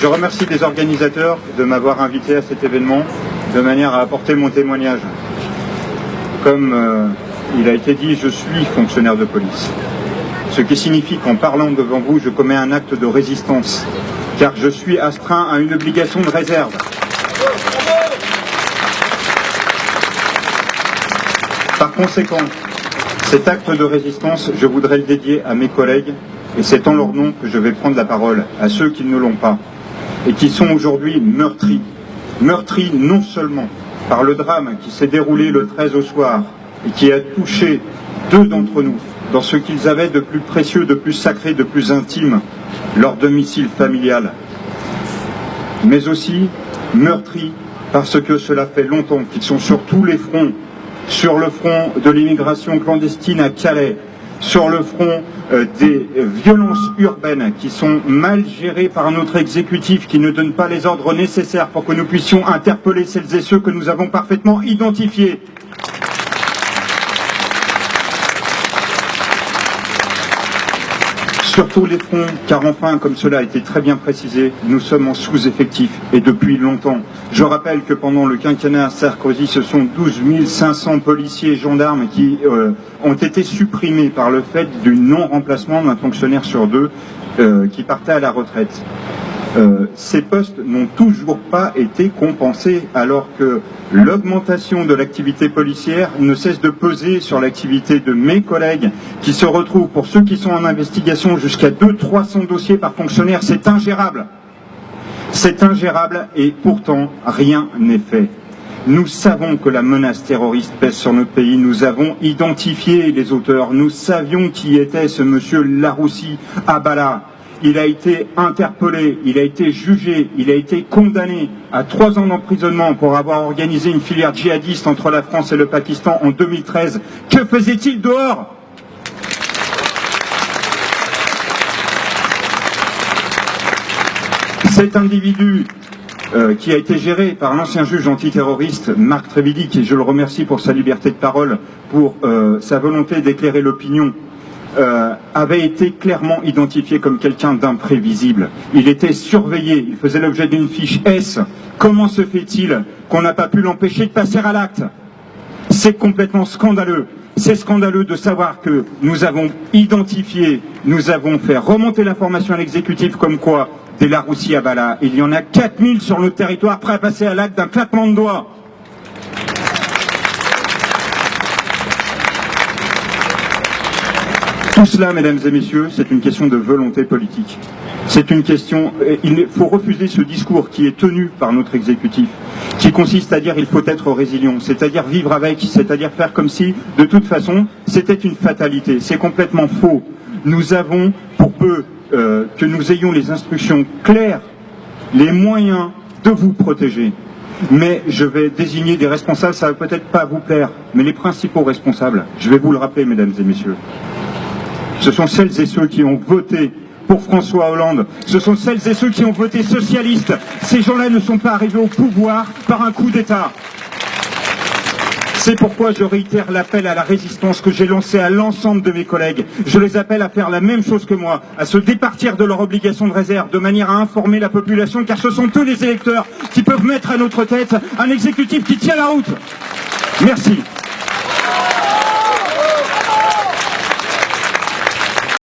Je remercie les organisateurs de m'avoir invité à cet événement de manière à apporter mon témoignage. Comme il a été dit, je suis fonctionnaire de police. Ce qui signifie qu'en parlant devant vous, je commets un acte de résistance, car je suis astreint à une obligation de réserve. Par conséquent, cet acte de résistance, je voudrais le dédier à mes collègues, et c'est en leur nom que je vais prendre la parole, à ceux qui ne l'ont pas, et qui sont aujourd'hui meurtris. Meurtris non seulement par le drame qui s'est déroulé le 13 au soir, et qui a touché 2 d'entre nous, dans ce qu'ils avaient de plus précieux, de plus sacré, de plus intime, leur domicile familial, mais aussi meurtris parce que cela fait longtemps qu'ils sont sur tous les fronts, sur le front de l'immigration clandestine à Calais, sur le front des violences urbaines qui sont mal gérées par notre exécutif, qui ne donne pas les ordres nécessaires pour que nous puissions interpeller celles et ceux que nous avons parfaitement identifiés. Sur tous les fronts, car enfin, comme cela a été très bien précisé, nous sommes en sous-effectif, et depuis longtemps. Je rappelle que pendant le quinquennat Sarkozy, ce sont 12 500 policiers et gendarmes qui ont été supprimés par le fait du non-remplacement d'un fonctionnaire sur 2 qui partait à la retraite. Ces postes n'ont toujours pas été compensés, alors que l'augmentation de l'activité policière ne cesse de peser sur l'activité de mes collègues qui se retrouvent, pour ceux qui sont en investigation, jusqu'à 200-300 dossiers par fonctionnaire. C'est ingérable. C'est ingérable et pourtant rien n'est fait. Nous savons que la menace terroriste pèse sur notre pays, nous avons identifié les auteurs, nous savions qui était ce monsieur Laroussi Abala. Il a été interpellé, il a été jugé, il a été condamné à 3 ans d'emprisonnement pour avoir organisé une filière djihadiste entre la France et le Pakistan en 2013. Que faisait-il dehors ? Cet individu qui a été géré par l'ancien juge antiterroriste Marc Trévidic, et je le remercie pour sa liberté de parole, pour sa volonté d'éclairer l'opinion, avait été clairement identifié comme quelqu'un d'imprévisible. Il était surveillé, il faisait l'objet d'une fiche S. Comment se fait-il qu'on n'a pas pu l'empêcher de passer à l'acte? C'est complètement scandaleux. C'est scandaleux de savoir que nous avons identifié, nous avons fait remonter l'information à l'exécutif comme quoi des Laroussi Abala, il y en a 4000 sur notre territoire prêts à passer à l'acte d'un claquement de doigts. Tout cela, mesdames et messieurs, c'est une question de volonté politique. C'est une question... Il faut refuser ce discours qui est tenu par notre exécutif, qui consiste à dire il faut être résilient, c'est-à-dire vivre avec, c'est-à-dire faire comme si, de toute façon, c'était une fatalité. C'est complètement faux. Nous avons, pour peu que nous ayons les instructions claires, les moyens de vous protéger. Mais je vais désigner des responsables, ça ne va peut-être pas vous plaire, mais les principaux responsables, je vais vous le rappeler, mesdames et messieurs. Ce sont celles et ceux qui ont voté pour François Hollande. Ce sont celles et ceux qui ont voté socialiste. Ces gens-là ne sont pas arrivés au pouvoir par un coup d'État. C'est pourquoi je réitère l'appel à la résistance que j'ai lancé à l'ensemble de mes collègues. Je les appelle à faire la même chose que moi, à se départir de leur obligation de réserve, de manière à informer la population, car ce sont eux les électeurs qui peuvent mettre à notre tête un exécutif qui tient la route. Merci.